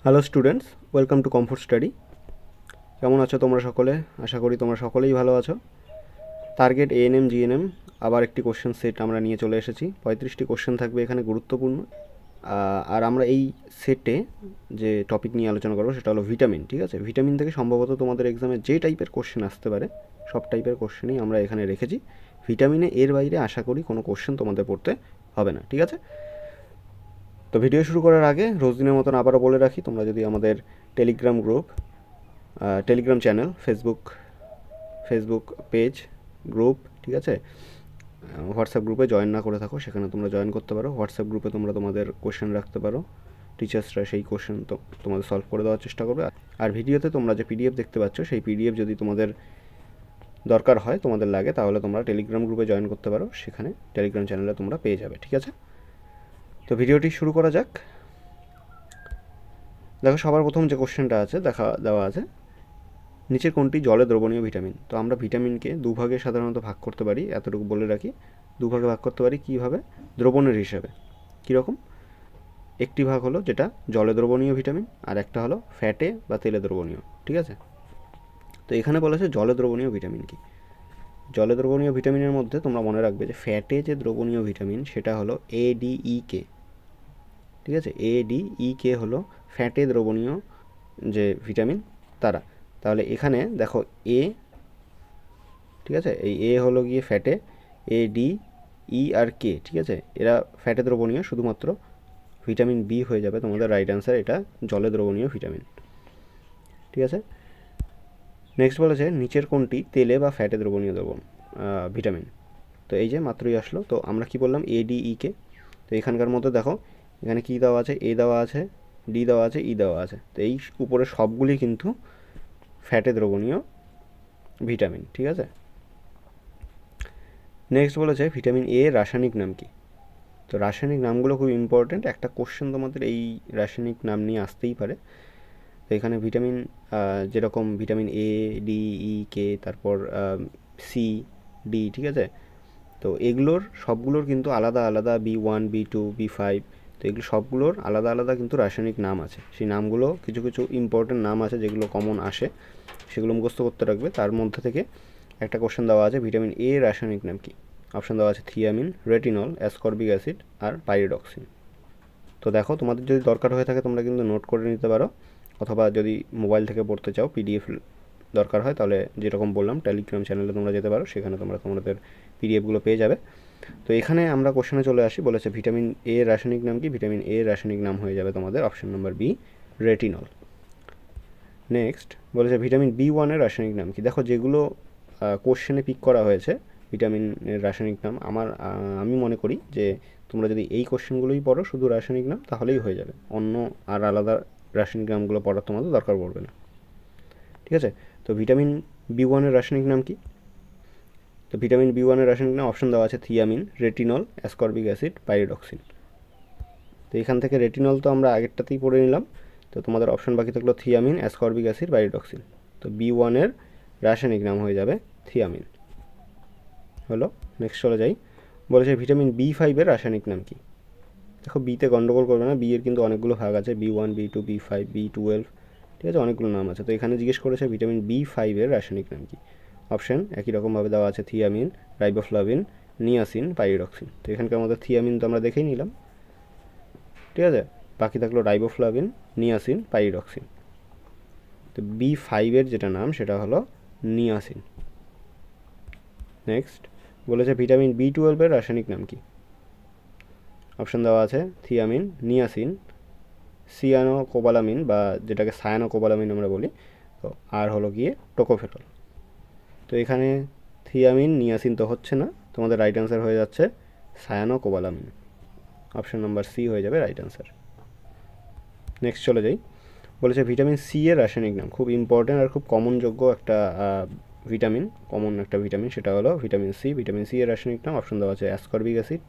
Hello students, welcome to comfort study. কেমন আছো তোমরা সকলে? আশা করি তোমরা সকলেই ভালো আছো। টার্গেট এএনএম জিএনএম আবার একটি কোশ্চেন সেট আমরা নিয়ে চলে এসেছি। 35টি কোশ্চেন থাকবে এখানে গুরুত্বপূর্ণ। আর আমরা এই সেটে যে টপিক নিয়ে আলোচনা করবো সেটা হলো ভিটামিন। ঠিক আছে, ভিটামিন থেকে সম্ভবত তোমাদের এক্সামে যে টাইপের কোশ্চেন আসতে পারে সব টাইপের কোশ্চেনই আমরা এখানে রেখেছি। ভিটামিনে এর বাইরে আশা করি কোনো কোশ্চেন তোমাদের পড়তে হবে না। ঠিক আছে, তো ভিডিও শুরু করার আগে রোজ দিনের মতন আবারও বলে রাখি, তোমরা যদি আমাদের Telegram group, Telegram channel, Facebook page, group, ঠিক আছে, হোয়াটসঅ্যাপ গ্রুপে জয়েন না করে থাকো, সেখানে তোমরা জয়েন করতে পারো। হোয়াটসঅ্যাপ গ্রুপে তোমরা তোমাদের কোশ্চেন রাখতে পারো, টিচার্সরা সেই কোশ্চেন তো তোমাদের সলভ করে দেওয়ার চেষ্টা করবে। আর ভিডিওতে তোমরা যে পিডিএফ দেখতে পাচ্ছ সেই পিডিএফ যদি তোমাদের দরকার হয়, তোমাদের লাগে, তাহলে তোমরা টেলিগ্রাম গ্রুপে জয়েন করতে পারো, সেখানে টেলিগ্রাম চ্যানেলে তোমরা পেয়ে যাবে। ঠিক আছে, তো ভিডিওটি শুরু করা যাক। দেখো, সবার প্রথম যে কোশ্চেনটা আছে দেওয়া আছে, নিচের কোনটি জলে দ্রবণীয় ভিটামিন? তো আমরা ভিটামিনকে দুভাগে সাধারণত ভাগ করতে পারি, এতটুকু বলে রাখি। দুভাগে ভাগ করতে পারি কীভাবে? দ্রবণের হিসাবে। কীরকম? একটি ভাগ হলো যেটা জলে দ্রবণীয় ভিটামিন, আর একটা হলো ফ্যাটে বা তেলে দ্রবণীয়। ঠিক আছে, তো এখানে বলেছে জলে দ্রবণীয় ভিটামিন কি। জলে দ্রবণীয় ভিটামিনের মধ্যে তোমরা মনে রাখবে যে ফ্যাটে যে দ্রবণীয় ভিটামিন সেটা হলো ADEK। ঠিক আছে, ADEK হলো ফ্যাটে দ্রবণীয় যে ভিটামিন তারা। তাহলে এখানে দেখো এ, ঠিক আছে, এই এ হলো গিয়ে ফ্যাটে, ADE আর কে, ঠিক আছে, এরা ফ্যাটে দ্রবণীয়, শুধুমাত্র ভিটামিন বি হয়ে যাবে তোমাদের রাইট অ্যান্সার, এটা জলে দ্রবণীয় ভিটামিন। ঠিক আছে, নেক্সট বলেছে নিচের কোনটি তেলে বা ফ্যাটে দ্রবণীয় ভিটামিন? তো এই যে মাত্রই আসলো, তো আমরা কি বললাম? ADEK। তো এখানকার মধ্যে দেখো এখানে কী দেওয়া আছে? এ দেওয়া আছে, ডি দেওয়া আছে, ই দেওয়া আছে। তো এই উপরে সবগুলি কিন্তু ফ্যাটে দ্রবণীয় ভিটামিন। ঠিক আছে, নেক্সট বলেছে ভিটামিন এ রাসায়নিক নাম কি? তো রাসায়নিক নামগুলো খুব ইম্পর্টেন্ট, একটা কোশ্চেন তোমাদের এই রাসায়নিক নাম নিয়ে আসতেই পারে। তো এখানে ভিটামিন যেরকম ভিটামিন ADEK, তারপর CD, ঠিক আছে, তো এগুলোর সবগুলোর কিন্তু আলাদা আলাদা B1, B2, B5, তো এগুলো সবগুলোর আলাদা আলাদা কিন্তু রাসায়নিক নাম আছে। সেই নামগুলো কিছু কিছু ইম্পর্টেন্ট নাম আছে যেগুলো কমন আসে, সেগুলো মুখস্থ করতে রাখবে। তার মধ্যে থেকে একটা কোশ্চেন দেওয়া আছে, ভিটামিন এ রাসায়নিক নাম কি? অপশান দেওয়া আছে থিয়ামিন, রেটিনল, অ্যাসকর্বিক অ্যাসিড আর পাইরিডক্সিন। তো দেখো, তোমাদের যদি দরকার হয়ে থাকে তোমরা কিন্তু নোট করে নিতে পারো, অথবা যদি মোবাইল থেকে পড়তে চাও, PDF দরকার হয়, তাহলে যেরকম বললাম টেলিগ্রাম চ্যানেলে তোমরা যেতে পারো, সেখানে তোমরা তোমাদের PDFগুলো পেয়ে যাবে। তো এখানে আমরা কোশ্চেনে চলে আসি, বলেছে ভিটামিন এ রাসায়নিক নাম কি? ভিটামিন এ রাসায়নিক নাম হয়ে যাবে তোমাদের option number B, retinol. Next বলেছে ভিটামিন B1 এর রাসায়নিক নাম কি? দেখো, যেগুলো কোশ্চেনে পিক করা হয়েছে ভিটামিনের রাসায়নিক নাম, আমি মনে করি যে তোমরা যদি এই কোশ্চেনগুলোই পড়ো শুধু রাসায়নিক নাম, তাহলেই হয়ে যাবে, অন্য আর আলাদা রাসায়নিক নামগুলো পড়ার তোমাদের দরকার পড়বে না। ঠিক আছে, তো ভিটামিন B1 এর রাসায়নিক নাম কি? তো ভিটামিন B1 এর রাসায়নিক নাম অপশন দেওয়া আছে thiamine, retinol, ascorbic acid, pyridoxine. তো এখান থেকে রেটিনল তো আমরা আগেরটাতেই পড়ে নিলাম, তো তোমাদের অপশন বাকি থাকলো থিয়ামিন, অ্যাসকর্বিক অ্যাসিড, পাইরিডক্সিন। তো B1 এর রাসায়নিক নাম হয়ে যাবে থিয়ামিন। হলো, নেক্সট চলে যাই। বলেছে ভিটামিন B5 এর রাসায়নিক নাম কি? দেখো, বিতে গন্ডগোল করবে না, বি এর কিন্তু অনেকগুলো ভাগ আছে, B1, B2, B5, B12, ঠিক আছে, অনেকগুলো নাম আছে। তো এখানে জিজ্ঞেস করেছে ভিটামিন B5 এর রাসায়নিক নাম কি? অপশান একই রকমভাবে দেওয়া আছে থিয়ামিন, রাইবোফ্লাভিন, নিয়াসিন, পাইরিডক্সিন। তো এখানকার মধ্যে থিয়ামিন তো আমরা দেখেই নিলাম, ঠিক আছে, বাকি থাকলো রাইবোফ্লাভিন, নিয়াসিন, পাইরিডক্সিন। তো B5 এর যেটা নাম সেটা হলো নিয়াসিন। নেক্সট বলেছে ভিটামিন B12 এর রাসায়নিক নাম কি? অপশান দেওয়া আছে থিয়ামিন, নিয়াসিন, সিয়ানোকোবালামিন বা যেটাকে সায়ানোকোবালামিন আমরা বলি, তো আর হলো গিয়ে টোকোফেরল। তো এখানে থিয়ামিন, নিয়াসিন তো হচ্ছে না, তোমাদের রাইট অ্যান্সার হয়ে যাচ্ছে সায়ানোকোবালামিন। অপশান নাম্বার সি হয়ে যাবে রাইট অ্যান্সার। নেক্সট চলে যাই। বলেছে ভিটামিন সি এর রাসায়নিক নাম, খুব ইম্পর্ট্যান্ট আর খুব কমনযোগ্য একটা ভিটামিন, কমন একটা ভিটামিন, সেটা হলো ভিটামিন সি। ভিটামিন সি এর রাসায়নিক নাম অপশন দেওয়া আছে অ্যাসকর্বিক অ্যাসিড,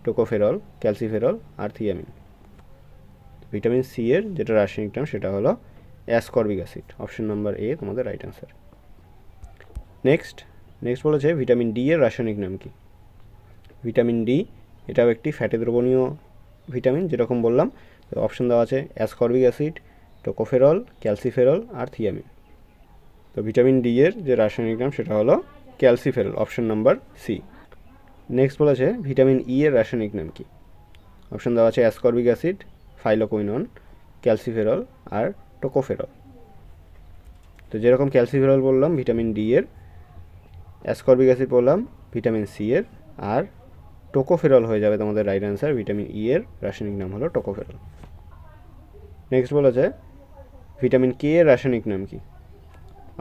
টোকোফেরল, ক্যালসিফেরল আর থিয়ামিন। ভিটামিন সি এর যেটা রাসায়নিক নাম সেটা হলো ascorbic acid. Option number A তোমাদের রাইট অ্যান্সার। নেক্সট বলেছে ভিটামিন ডি এর রাসায়নিক নাম কি? ভিটামিন ডি এটাও একটি ফ্যাটে দ্রবণীয় ভিটামিন, যেরকম বললাম। তো অপশন দেওয়া আছে অ্যাসকর্বিক অ্যাসিড, টোকোফেরল, ক্যালসিফেরল আর থিয়ামিন। তো ভিটামিন ডি এর যে রাসায়নিক নাম সেটা হলো calciferol, option number C. Next বলেছে ভিটামিন ই এর রাসায়নিক নাম কি? অপশন দেওয়া আছে অ্যাসকর্বিক অ্যাসিড, ফাইলোকুইনন, ক্যালসিফেরল আর টোকোফেরল। তো যেরকম ক্যালসিফেরল বললাম ভিটামিন ডি এর, অ্যাসকর্বিক অ্যাসিড বললাম ভিটামিন সি এর, আর টোকোফেরল হয়ে যাবে তোমাদের রাইট অ্যান্সার। ভিটামিন ই এর রাসায়নিক নাম হলো টোকোফেরল। নেক্সট বলেছে ভিটামিন কে এর রাসায়নিক নাম কি?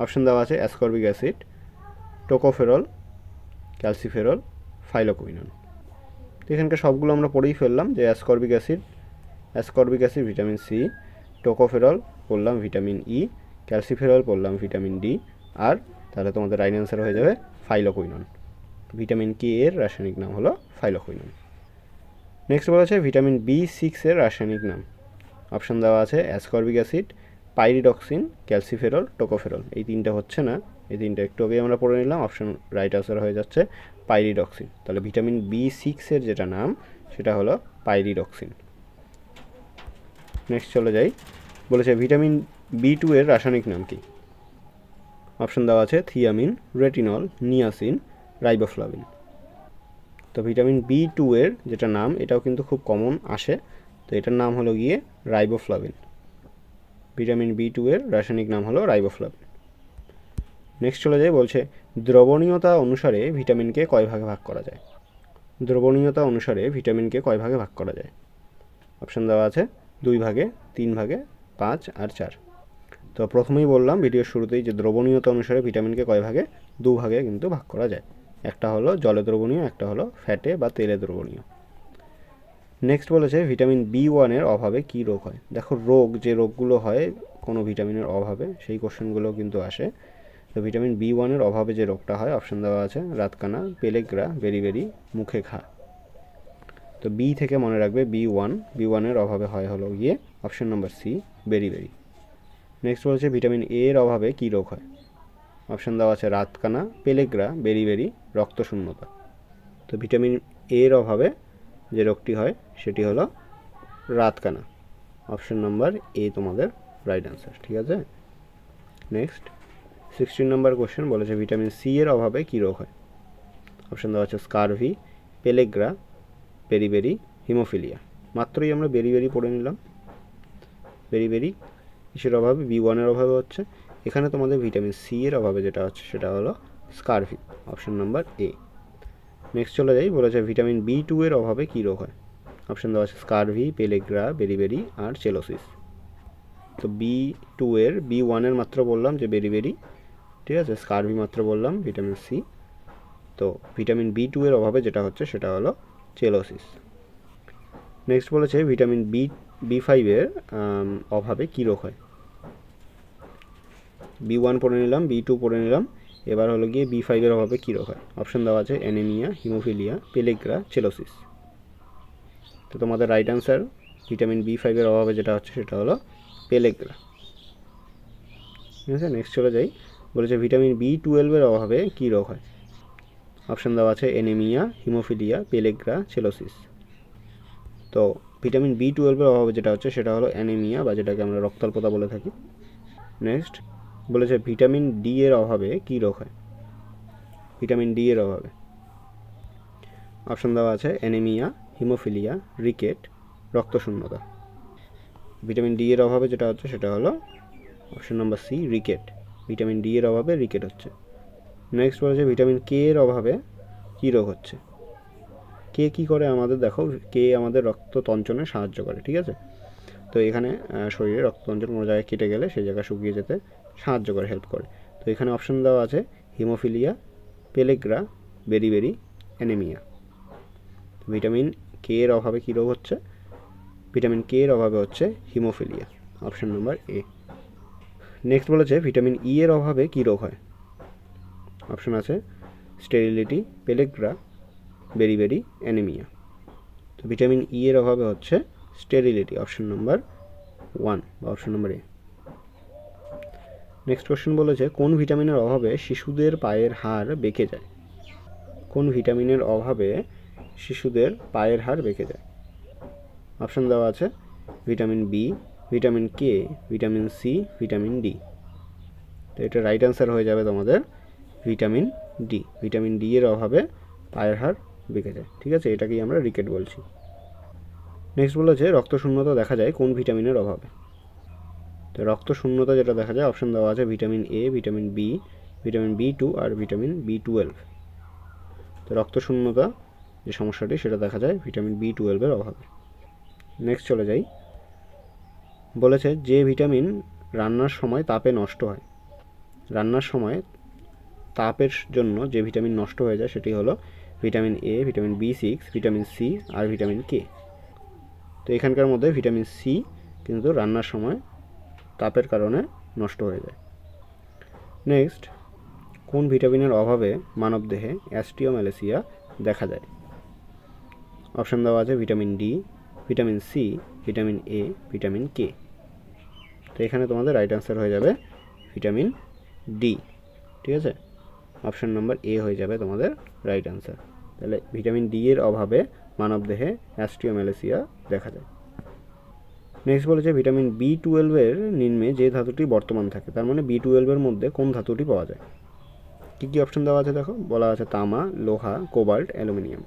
অপশন দেওয়া আছে ascorbic acid, tocopherol, calciferol, phylloquinone. তো এখানকার সবগুলো আমরা পড়েই ফেললাম যে ascorbic acid vitamin C, tocopherol বললাম ভিটামিন ই, ক্যালসিফেরল বললাম ভিটামিন ডি, আর তাহলে তোমাদের রাইট অ্যান্সার হয়ে যাবে ফাইলোকুইনন। ভিটামিন কে এর রাসায়নিক নাম হলো ফাইলোকুইনন। নেক্সট বলেছে ভিটামিন বি6 এর রাসায়নিক নাম। অপশন দেওয়া আছে ascorbic acid, pyridoxine, calciferol, tocopherol. এই তিনটা হচ্ছে না, এই তিনটা একটু আগে আমরা পড়ে নিলাম। অপশন রাইট আনসার হয়ে যাচ্ছে পাইরিডক্সিন। তাহলে ভিটামিন বি6 এর যেটা নাম সেটা হলো পাইরিডক্সিন। নেক্সট চলে যাই, বলেছে ভিটামিন বি2 এর রাসায়নিক নাম কি? অপশন দেওয়া আছে থিয়ামিন, রেটিনল, নিয়াসিন, রাইবোফ্লাভিন। তো ভিটামিন বি2 এর যেটা নাম এটাও কিন্তু খুব কমন আসে, তো এটার নাম হলো গিয়ে রাইবোফ্লাভিন। ভিটামিন বি2 এর রাসায়নিক নাম হলো রাইবোফ্লাভিন। নেক্সট চলে যাই, বলছে দ্রবণীয়তা অনুসারে ভিটামিনকে কয় ভাগে ভাগ করা যায়? দ্রবণীয়তা অনুসারে ভিটামিনকে কয় ভাগে ভাগ করা যায়? অপশন দেওয়া আছে 2 ভাগে, 3 ভাগে, 5 আর 4। তো প্রথমেই বললাম ভিডিওর শুরুতেই যে দ্রবণীয়তা অনুসারে ভিটামিনকে কয় ভাগে? 2 ভাগে কিন্তু ভাগ করা যায়। একটা হলো জলে দ্রবণীয়, একটা হলো ফ্যাটে বা তেলে দ্রবণীয়। নেক্সট বলেছে ভিটামিন বি1 এর অভাবে কি রোগ হয়? দেখো যে রোগগুলো হয় কোনো ভিটামিনের অভাবে সেই কোশ্চেনগুলো কিন্তু আসে। তো ভিটামিন বি1 এর অভাবে যে রোগটা হয়, অপশন দেওয়া আছে রাতকানা, পেলেগ্রা, বেরিবেরি, মুখে ঘা। তো বি থেকে মনে রাখবে বি1 এর অভাবে হয় হলো গিয়ে option number C, beriberi. Next বলছে ভিটামিন এ এর অভাবে কি রোগ হয়? অপশন দেওয়া আছে রাতকানা, পেলেগ্রা, বেরিবেরি, রক্তশূন্যতা। তো ভিটামিন এর অভাবে যে রোগটি হয় সেটি হলো রাতকানা। অপশন নাম্বার এ তোমাদের রাইট অ্যান্সার, ঠিক আছে। নেক্সট 16 নম্বর কোশ্চেন, বলেছে ভিটামিন সি এর অভাবে কী রোগ হয়? অপশন দেওয়া আছে স্কারভি, পেলেগ্রা, বেরিবেরি, হিমোফিলিয়া। মাত্রই আমরা বেরিবেরি পড়ে নিলাম। বেরিবেরি কিসের অভাবে? বি1 এর অভাবে হচ্ছে। এখানে তোমাদের ভিটামিন সি এর অভাবে যেটা হচ্ছে সেটা হলো scurvy, option number A. Next চলে যাই, বলেছে ভিটামিন বি2 এর অভাবে কী রোগ হয়? অপশন দেওয়া আছে স্কারভি, পেলেগ্রা, বেরিবেরি আর চেলোসিস। তো বি2 এর, বি1 এর মাত্র বললাম যে বেরিবেরি, ঠিক আছে। স্কারভি মাত্র বললাম ভিটামিন সি। তো ভিটামিন বি2 এর অভাবে যেটা হচ্ছে সেটা হলো চেলোসিস। নেক্সট বলেছে ভিটামিন বি5 এর অভাবে কী রোগ হয়? বি1 পড়ে নিলাম, বি2 পড়ে নিলাম, এবার হলো গিয়ে বি5 এর অভাবে কী রোগ হয়? অপশন দেওয়া আছে অ্যানিমিয়া, হিমোফিলিয়া, পেলেগ্রা, চেলোসিস। তো তোমাদের রাইট অ্যান্সার ভিটামিন বি5 এর অভাবে যেটা হচ্ছে সেটা হলো পেলেগ্রা, ঠিক আছে। নেক্সট চলে যাই, বলেছে ভিটামিন বি12 এর অভাবে কী রোগ হয়? অপশন দেওয়া আছে অ্যানিমিয়া, হিমোফিলিয়া, পেলেগ্রা, চেলোসিস। তো ভিটামিন বি12 এর অভাবে যেটা হচ্ছে সেটা হলো অ্যানিমিয়া, বা যেটাকে আমরা রক্তাল্পতা বলে থাকি। নেক্সট বলেছে ভিটামিন ডি এর অভাবে কী রোগ হয়? ভিটামিন ডি এর অভাবে অপশন দেওয়া আছে অ্যানিমিয়া, হিমোফিলিয়া, রিকেট, রক্তশূন্যতা। ভিটামিন ডি এর অভাবে যেটা হচ্ছে সেটা হলো option number C, rickets. Vitamin D এর অভাবে রিকেট হচ্ছে। নেক্সট বলেছে ভিটামিন কে এর অভাবে কী রোগ হচ্ছে? কে কী করে আমাদের? দেখো কে আমাদের রক্ত তঞ্চনে সাহায্য করে, ঠিক আছে। তো এখানে শরীরে রক্ত তঞ্চন কোনো জায়গায় কেটে গেলে সেই জায়গা শুকিয়ে যেতে সাহায্য করে, হেল্প করে। তো এখানে অপশন দেওয়া আছে haemophilia, পেলেগ্রা, beriberi, anaemia. Vitamin K এর অভাবে কী রোগ হচ্ছে? ভিটামিন কে এর অভাবে হচ্ছে haemophilia, option number A. Next বলেছে ভিটামিন ই এর অভাবে কী রোগ হয়? অপশন আছে স্টেরিলিটি, পেলেগ্রা, বেরিবেরি, অ্যানিমিয়া। তো ভিটামিন ই এর অভাবে হচ্ছে স্টেরিলিটি, অপশন নাম্বার 1 বা option number A. Next question বলেছে কোন ভিটামিনের অভাবে শিশুদের পায়ের হাড় বেঁকে যায়? কোন ভিটামিনের অভাবে শিশুদের পায়ের হাড় বেঁকে যায়? অপশন দেওয়া আছে vitamin B, vitamin K, vitamin C, vitamin D. তো এটা রাইট অ্যান্সার হয়ে যাবে তোমাদের ভিটামিন ডি। ভিটামিন ডি এর অভাবে পায়ের হাড় বেঁকে যায়, ঠিক আছে, এটাকেই আমরা রিকেট বলছি। নেক্সট বলেছে রক্তশূন্যতা দেখা যায় কোন ভিটামিনের অভাবে। তো রক্তশূন্যতা যেটা দেখা যায় অপশন দেওয়া আছে vitamin A, vitamin B, vitamin B two আর ভিটামিন বি12। তো রক্তশূন্যতা যে সমস্যাটি সেটা দেখা যায় ভিটামিন বি12 এর অভাবে। নেক্সট চলে যাই, বলেছে যে ভিটামিন রান্নার সময় তাপে নষ্ট হয়। রান্নার সময় তাপের জন্য যে ভিটামিন নষ্ট হয়ে যায় সেটি হলো ভিটামিন এ, ভিটামিন বি6, ভিটামিন সি আর ভিটামিন কে। তো এখানকার মধ্যে ভিটামিন সি কিন্তু রান্নার সময় তাপের কারণে নষ্ট হয়ে যায়। নেক্সট, কোন ভিটামিনের অভাবে মানবদেহে অ্যাস্টিওম্যালেসিয়া দেখা যায়। অপশান দেওয়া আছে vitamin D, vitamin C, vitamin A, vitamin K. তো এখানে তোমাদের রাইট অ্যান্সার হয়ে যাবে ভিটামিন ডি, ঠিক আছে, অপশান নম্বর এ হয়ে যাবে তোমাদের রাইট অ্যান্সার। তাহলে ভিটামিন ডি এর অভাবে মানবদেহে অ্যাস্টিওম্যালেসিয়া দেখা যায়। নেক্সট বলেছে ভিটামিন বি12 এর নিম্নে যে ধাতুটি বর্তমান থাকে, তার মানে বি12 এর মধ্যে কোন ধাতুটি পাওয়া যায়। কী কী অপশন দেওয়া আছে দেখো, বলা আছে তামা, লোহা, কোবাল্ট, অ্যালুমিনিয়াম।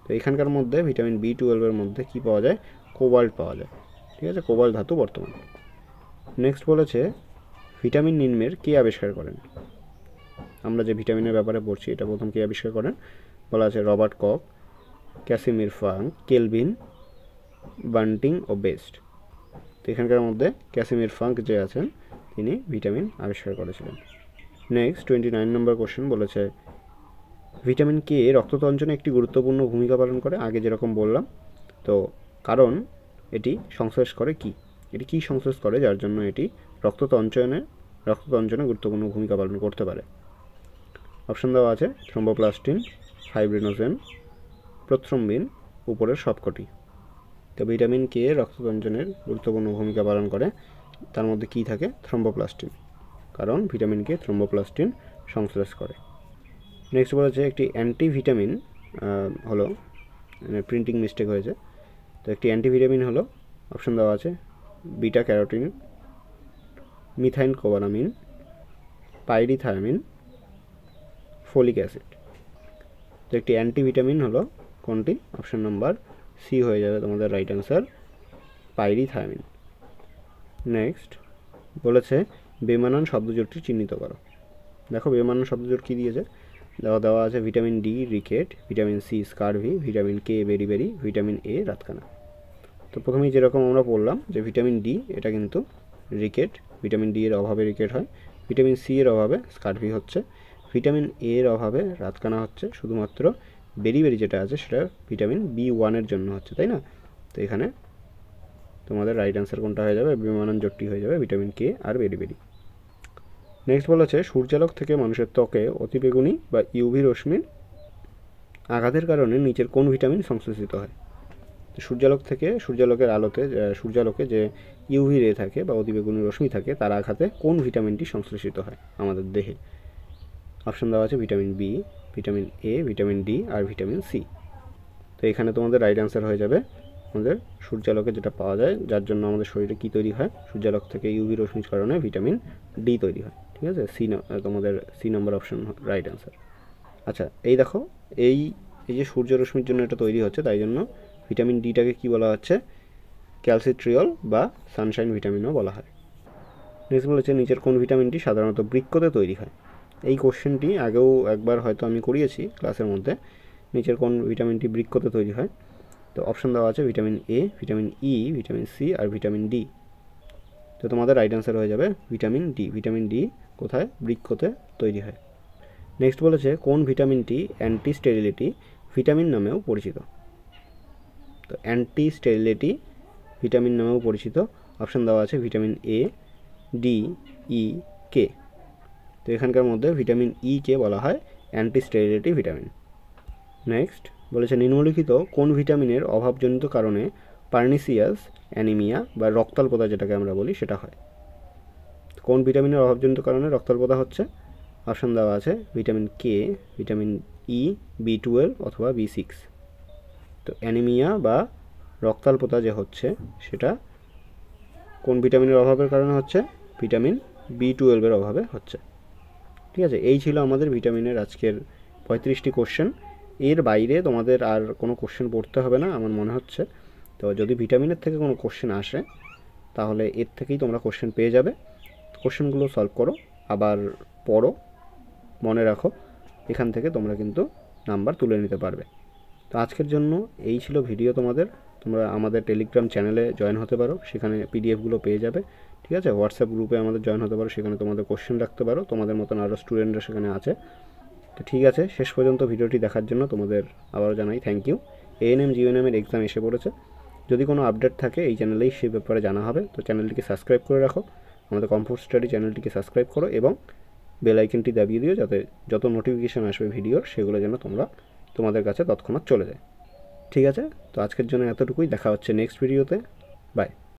তো এখানকার মধ্যে ভিটামিন বি12 এর মধ্যে কী পাওয়া যায়, কোবাল্ট পাওয়া যায়, ঠিক আছে, কোবাল্ট ধাতু বর্তমান। নেক্সট বলেছে ভিটামিন নিম্নের কে আবিষ্কার করেন। আমরা যে ভিটামিনের ব্যাপারে পড়ছি এটা প্রথম কে আবিষ্কার করেন, বলা আছে Robert Koch, Casimir Funk, Kelvin, Banting ও বেস্ট। তো এখানকার মধ্যে ক্যাসিমির ফাঙ্ক যে আছেন তিনি ভিটামিন আবিষ্কার করেছিলেন। নেক্সট 29 নম্বর কোশ্চেন বলেছে ভিটামিন কে রক্ততঞ্চনে একটি গুরুত্বপূর্ণ ভূমিকা পালন করে, আগে যেরকম বললাম। তো কারণ এটি সংশ্লেষ করে কি, এটি কী সংশ্লেষ করে যার জন্য এটি রক্ততঞ্চনে গুরুত্বপূর্ণ ভূমিকা পালন করতে পারে। অপশন দেওয়া আছে থ্রম্বোপ্লাস্টিন, ফাইব্রিনোজেন, প্রোথ্রম্বিন, উপরের সবকটি। তো ভিটামিন কে রক্ততঞ্চনের গুরুত্বপূর্ণ ভূমিকা পালন করে, তার মধ্যে কী থাকে, থ্রম্বোপ্লাস্টিন, কারণ ভিটামিন কে থ্রম্বোপ্লাস্টিন সংশ্লেষ করে। নেক্সট বলেছে একটি অ্যান্টিভিটামিন হলো, প্রিন্টিং মিস্টেক হয়েছে, তো একটি অ্যান্টিভিটামিন হলো, অপশন দেওয়া আছে beta carotene, methyl cobalamin, pyrithiamine, folic acid. তো একটি অ্যান্টিভিটামিন হলো কোনটি, অপশন নাম্বার সি হয়ে যাবে তোমাদের রাইট অ্যান্সার, পাইরিথায়ামিন। নেক্সট বলেছে বেমানান শব্দজোটটি চিহ্নিত করো। দেখো বেমানান শব্দজোট কী দিয়েছে, দেওয়া আছে vitamin D rickets, vitamin C scurvy, vitamin K beriberi, vitamin A রাতকানা। তো প্রথমেই যেরকম আমরা বললাম যে ভিটামিন ডি এটা কিন্তু রিকেট, ভিটামিন ডি এর অভাবে রিকেট হয়, ভিটামিন সি এর অভাবে স্কারভি হচ্ছে, ভিটামিন এ এর অভাবে রাতকানা হচ্ছে, শুধুমাত্র বেরিবেরি যেটা আছে সেটা ভিটামিন বি1 জন্য হচ্ছে, তাই না। তো এখানে তোমাদের রাইট অ্যান্সার কোনটা হয়ে যাবে, বেমানান জোটটি হয়ে যাবে ভিটামিন কে আর বেরিবেরি। নেক্সট বলেছে সূর্যালোক থেকে মানুষের ত্বকে অতিবেগুনি বা ইউভি রশ্মির আঘাতের কারণে নিচের কোন ভিটামিন সংশ্লেষিত হয়। সূর্যালোকের আলোতে সূর্যালোকে যে ইউভি রে থাকে বা অতিবেগুনি রশ্মি থাকে তার আঘাতে কোন ভিটামিনটি সংশ্লেষিত হয় আমাদের দেহে। অপশন দেওয়া আছে vitamin B, vitamin A, vitamin D আর ভিটামিন সি। তো এখানে তোমাদের রাইট অ্যান্সার হয়ে যাবে আমাদের সূর্যালোকে যেটা পাওয়া যায়, যার জন্য আমাদের শরীরে কী তৈরি হয়, সূর্যালোক থেকে ইউভি রশ্মির কারণে ভিটামিন ডি তৈরি হয়, ঠিক আছে, তোমাদের সি নম্বর অপশন রাইট অ্যান্সার। আচ্ছা এই দেখো এই যে সূর্য রশ্মির জন্য এটা তৈরি হচ্ছে, তাই জন্য ভিটামিন ডিটাকে কী বলা হচ্ছে, ক্যালসিট্রিয়ল বা সানশাইন ভিটামিনও বলা হয়। নেক্সট বলেছে নিচের কোন ভিটামিনটি সাধারণত বৃক্কতে তৈরি হয়। এই কোশ্চেনটি আগেও একবার হয়তো আমি করিয়েছি ক্লাসের মধ্যে, নিচের কোন ভিটামিনটি বৃক্কতে তৈরি হয়। তো অপশন দেওয়া আছে vitamin A, vitamin E, vitamin C আর ভিটামিন ডি। তো তোমাদের রাইট অ্যান্সার হয়ে যাবে ভিটামিন ডি। ভিটামিন ডি কোথায়, বৃক্কতে তৈরি হয়। নেক্সট বলেছে কোন ভিটামিনটি অ্যান্টি স্টেরিলিটি ভিটামিন নামেও পরিচিত। তো অ্যান্টি স্টেরিলিটি ভিটামিন নামেও পরিচিত, অপশন দেওয়া আছে ভিটামিন এ, ডি, ই, কে। তো এখানকার মধ্যে ভিটামিন ই কে বলা হয় অ্যান্টি স্টেরিলিটি ভিটামিন। নেক্সট বলেছে নিম্নলিখিত কোন ভিটামিনের অভাবজনিত কারণে পার্নিসিয়াস অ্যানিমিয়া বা রক্তাল্পতা যেটাকে আমরা বলি সেটা হয়। কোন ভিটামিনের অভাবজনিত কারণে রক্তাল্পতা হচ্ছে, অপশন দেওয়া আছে ভিটামিন কে, ভিটামিন ই, বি12 অথবা বি6। তো অ্যানিমিয়া বা রক্তাল্পতা যে হচ্ছে সেটা কোন ভিটামিনের অভাবের কারণে হচ্ছে? ভিটামিন B12-এর অভাবে হচ্ছে। ঠিক আছে, এই ছিল আমাদের ভিটামিনের আজকের 35টি কোশ্চেন। এর বাইরে তোমাদের আর কোনো কোশ্চেন পড়তে হবে না আমার মনে হচ্ছে। তো যদি ভিটামিনের থেকে কোনো কোশ্চেন আসে তাহলে এর থেকেই তোমরা কোশ্চেন পেয়ে যাবে। কোশ্চেনগুলো সলভ করো, আবার পড়ো, মনে রাখো, এখান থেকে তোমরা কিন্তু নাম্বার তুলে নিতে পারবে। তো আজকের জন্য এই ছিল ভিডিও তোমাদের। তোমরা আমাদের টেলিগ্রাম চ্যানেলে জয়েন হতে পারো, সেখানে পিডিএফগুলো পেয়ে যাবে। ঠিক আছে, হোয়াটসঅ্যাপ গ্রুপে আমাদের জয়েন হতে পারো, সেখানে তোমাদের কোশ্চেন রাখতে পারো, তোমাদের মতন আরও স্টুডেন্টরা সেখানে আছে। তো ঠিক আছে, শেষ পর্যন্ত ভিডিওটি দেখার জন্য তোমাদের আবারও জানাই থ্যাংক ইউ। এএনএম জিএনএমের এক্সাম এসে পড়েছে, যদি কোনো আপডেট থাকে এই চ্যানেলেই সেই ব্যাপারে জানা হবে। তো চ্যানেলটিকে সাবস্ক্রাইব করে রাখো, আমাদের কমফোর্ট স্টাডি চ্যানেলটিকে সাবস্ক্রাইব করো এবং বেল আইকনটি দাবিয়ে দিও, যাতে যত নোটিফিকেশান আসবে ভিডিওর সেগুলো যেন তোমাদের কাছে তৎক্ষণাৎ চলে যায়। ঠিক আছে, তো আজকের জন্য এতটুকুই, দেখা হচ্ছে নেক্সট ভিডিওতে। বাই।